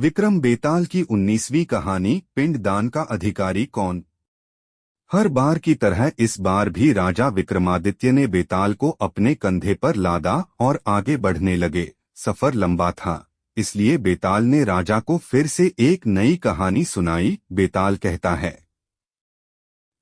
विक्रम बेताल की 19वीं कहानी पिंडदान का अधिकारी कौन। हर बार की तरह इस बार भी राजा विक्रमादित्य ने बेताल को अपने कंधे पर लादा और आगे बढ़ने लगे। सफर लंबा था, इसलिए बेताल ने राजा को फिर से एक नई कहानी सुनाई। बेताल कहता है,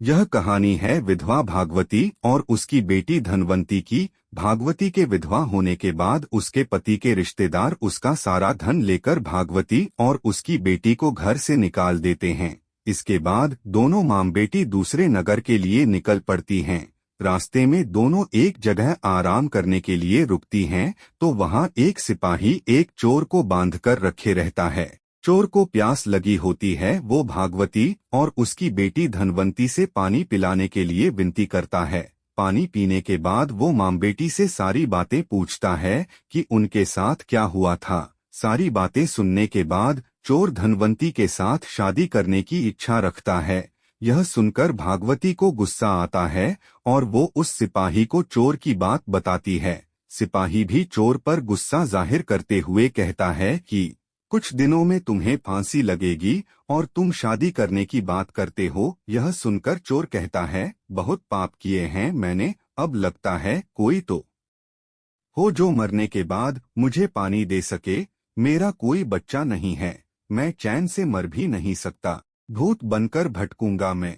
यह कहानी है विधवा भागवती और उसकी बेटी धनवंती की। भागवती के विधवा होने के बाद उसके पति के रिश्तेदार उसका सारा धन लेकर भागवती और उसकी बेटी को घर से निकाल देते हैं। इसके बाद दोनों मां बेटी दूसरे नगर के लिए निकल पड़ती हैं। रास्ते में दोनों एक जगह आराम करने के लिए रुकती हैं, तो वहां एक सिपाही एक चोर को बांधकर रखे रहता है। चोर को प्यास लगी होती है। वो भागवती और उसकी बेटी धनवंती से पानी पिलाने के लिए विनती करता है। पानी पीने के बाद वो मां बेटी से सारी बातें पूछता है कि उनके साथ क्या हुआ था। सारी बातें सुनने के बाद चोर धनवंती के साथ शादी करने की इच्छा रखता है। यह सुनकर भागवती को गुस्सा आता है और वो उस सिपाही को चोर की बात बताती है। सिपाही भी चोर पर गुस्सा जाहिर करते हुए कहता है कि कुछ दिनों में तुम्हें फांसी लगेगी और तुम शादी करने की बात करते हो। यह सुनकर चोर कहता है, बहुत पाप किए हैं मैंने, अब लगता है कोई तो हो जो मरने के बाद मुझे पानी दे सके। मेरा कोई बच्चा नहीं है, मैं चैन से मर भी नहीं सकता, भूत बनकर भटकूंगा मैं।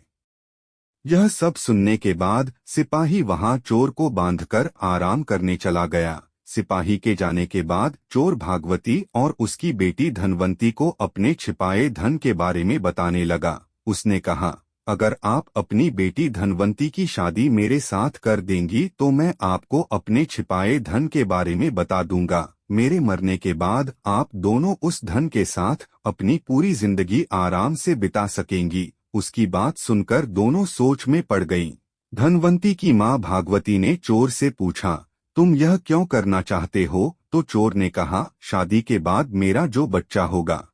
यह सब सुनने के बाद सिपाही वहां चोर को बांधकर आराम करने चला गया। सिपाही के जाने के बाद चोर भागवती और उसकी बेटी धनवंती को अपने छिपाए धन के बारे में बताने लगा। उसने कहा, अगर आप अपनी बेटी धनवंती की शादी मेरे साथ कर देंगी तो मैं आपको अपने छिपाए धन के बारे में बता दूंगा। मेरे मरने के बाद आप दोनों उस धन के साथ अपनी पूरी जिंदगी आराम से बिता सकेंगी। उसकी बात सुनकर दोनों सोच में पड़ गईं। धनवंती की मां भागवती ने चोर से पूछा, तुम यह क्यों करना चाहते हो? तो चोर ने कहा, शादी के बाद मेरा जो बच्चा होगा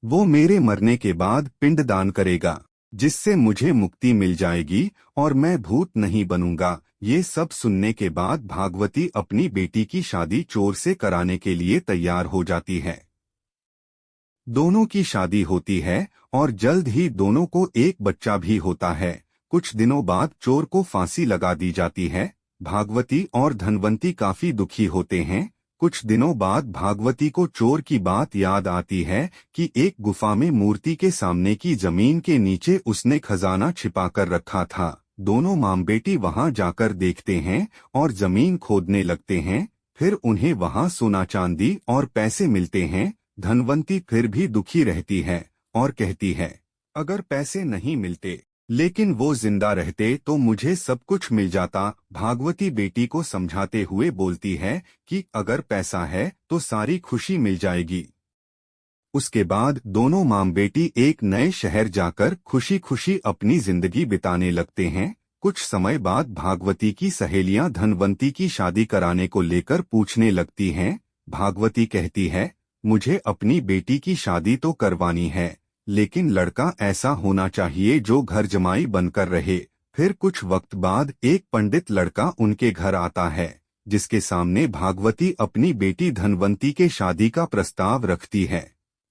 वो मेरे मरने के बाद पिंडदान करेगा, जिससे मुझे मुक्ति मिल जाएगी और मैं भूत नहीं बनूंगा। ये सब सुनने के बाद भागवती अपनी बेटी की शादी चोर से कराने के लिए तैयार हो जाती है। दोनों की शादी होती है और जल्द ही दोनों को एक बच्चा भी होता है। कुछ दिनों बाद चोर को फांसी लगा दी जाती है। भागवती और धनवंती काफी दुखी होते हैं। कुछ दिनों बाद भागवती को चोर की बात याद आती है कि एक गुफा में मूर्ति के सामने की जमीन के नीचे उसने खजाना छिपा कर रखा था। दोनों मां बेटी वहां जाकर देखते हैं और जमीन खोदने लगते हैं। फिर उन्हें वहां सोना चांदी और पैसे मिलते हैं। धनवंती फिर भी दुखी रहती है और कहती है, अगर पैसे नहीं मिलते लेकिन वो जिंदा रहते तो मुझे सब कुछ मिल जाता। भागवती बेटी को समझाते हुए बोलती है कि अगर पैसा है तो सारी खुशी मिल जाएगी। उसके बाद दोनों मां बेटी एक नए शहर जाकर खुशी खुशी अपनी जिंदगी बिताने लगते हैं। कुछ समय बाद भागवती की सहेलियां धनवंती की शादी कराने को लेकर पूछने लगती हैं। भागवती कहती है, मुझे अपनी बेटी की शादी तो करवानी है, लेकिन लड़का ऐसा होना चाहिए जो घर जमाई बनकर रहे। फिर कुछ वक्त बाद एक पंडित लड़का उनके घर आता है, जिसके सामने भागवती अपनी बेटी धनवंती के शादी का प्रस्ताव रखती है।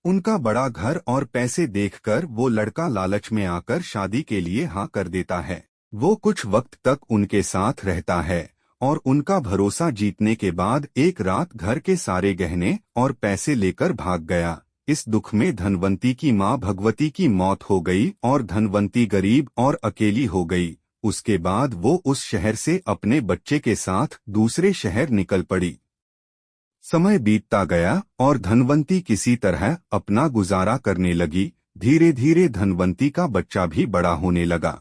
उनका बड़ा घर और पैसे देखकर वो लड़का लालच में आकर शादी के लिए हाँ कर देता है। वो कुछ वक्त तक उनके साथ रहता है और उनका भरोसा जीतने के बाद एक रात घर के सारे गहने और पैसे लेकर भाग गया। इस दुख में धनवंती की मां भगवती की मौत हो गई और धनवंती गरीब और अकेली हो गई। उसके बाद वो उस शहर से अपने बच्चे के साथ दूसरे शहर निकल पड़ी। समय बीतता गया और धनवंती किसी तरह अपना गुजारा करने लगी। धीरे धीरे धनवंती का बच्चा भी बड़ा होने लगा।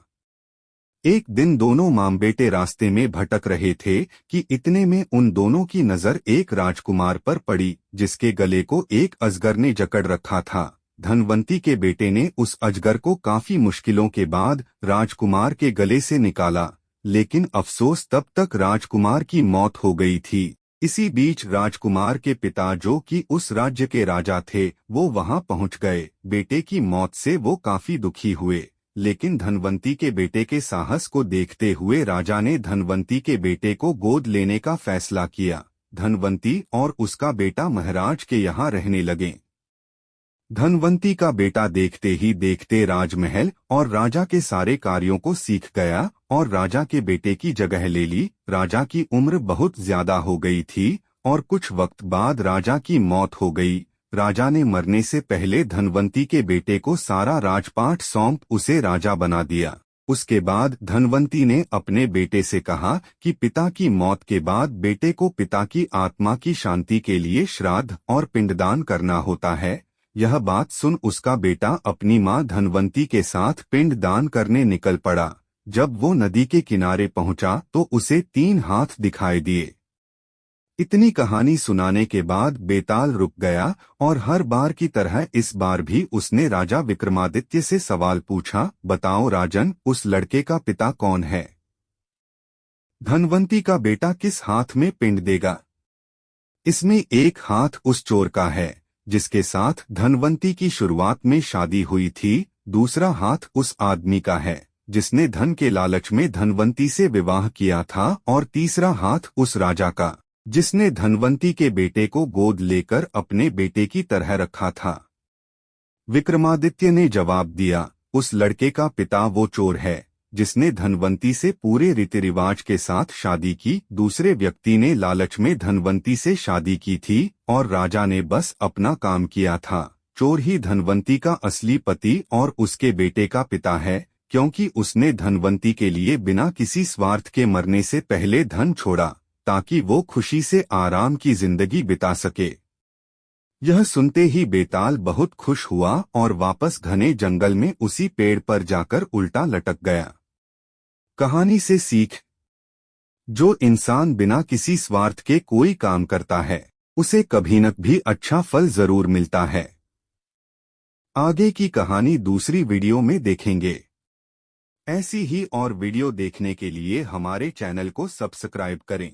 एक दिन दोनों मां बेटे रास्ते में भटक रहे थे कि इतने में उन दोनों की नजर एक राजकुमार पर पड़ी, जिसके गले को एक अजगर ने जकड़ रखा था। धनवंती के बेटे ने उस अजगर को काफी मुश्किलों के बाद राजकुमार के गले से निकाला, लेकिन अफसोस तब तक राजकुमार की मौत हो गई थी। इसी बीच राजकुमार के पिता, जो कि उस राज्य के राजा थे, वो वहां पहुंच गए। बेटे की मौत से वो काफी दुखी हुए, लेकिन धनवंती के बेटे के साहस को देखते हुए राजा ने धनवंती के बेटे को गोद लेने का फैसला किया। धनवंती और उसका बेटा महाराज के यहाँ रहने लगे। धनवंती का बेटा देखते ही देखते राजमहल और राजा के सारे कार्यों को सीख गया और राजा के बेटे की जगह ले ली। राजा की उम्र बहुत ज्यादा हो गई थी और कुछ वक्त बाद राजा की मौत हो गई। राजा ने मरने से पहले धनवंती के बेटे को सारा राजपाट सौंप उसे राजा बना दिया। उसके बाद धनवंती ने अपने बेटे से कहा कि पिता की मौत के बाद बेटे को पिता की आत्मा की शांति के लिए श्राद्ध और पिंडदान करना होता है। यह बात सुन उसका बेटा अपनी मां धनवंती के साथ पिंडदान करने निकल पड़ा। जब वो नदी के किनारे पहुंचा तो उसे 3 हाथ दिखाई दिए। इतनी कहानी सुनाने के बाद बेताल रुक गया और हर बार की तरह इस बार भी उसने राजा विक्रमादित्य से सवाल पूछा, बताओ राजन, उस लड़के का पिता कौन है? धनवंती का बेटा किस हाथ में पिंड देगा? इसमें एक हाथ उस चोर का है जिसके साथ धनवंती की शुरुआत में शादी हुई थी, दूसरा हाथ उस आदमी का है जिसने धन के लालच में धनवंती से विवाह किया था, और तीसरा हाथ उस राजा का जिसने धनवंती के बेटे को गोद लेकर अपने बेटे की तरह रखा था। विक्रमादित्य ने जवाब दिया, उस लड़के का पिता वो चोर है जिसने धनवंती से पूरे रीति रिवाज के साथ शादी की। दूसरे व्यक्ति ने लालच में धनवंती से शादी की थी और राजा ने बस अपना काम किया था। चोर ही धनवंती का असली पति और उसके बेटे का पिता है, क्योंकि उसने धनवंती के लिए बिना किसी स्वार्थ के मरने से पहले धन छोड़ा ताकि वो खुशी से आराम की जिंदगी बिता सके। यह सुनते ही बेताल बहुत खुश हुआ और वापस घने जंगल में उसी पेड़ पर जाकर उल्टा लटक गया। कहानी से सीख, जो इंसान बिना किसी स्वार्थ के कोई काम करता है उसे कभी न भी अच्छा फल जरूर मिलता है। आगे की कहानी दूसरी वीडियो में देखेंगे। ऐसी ही और वीडियो देखने के लिए हमारे चैनल को सब्सक्राइब करें।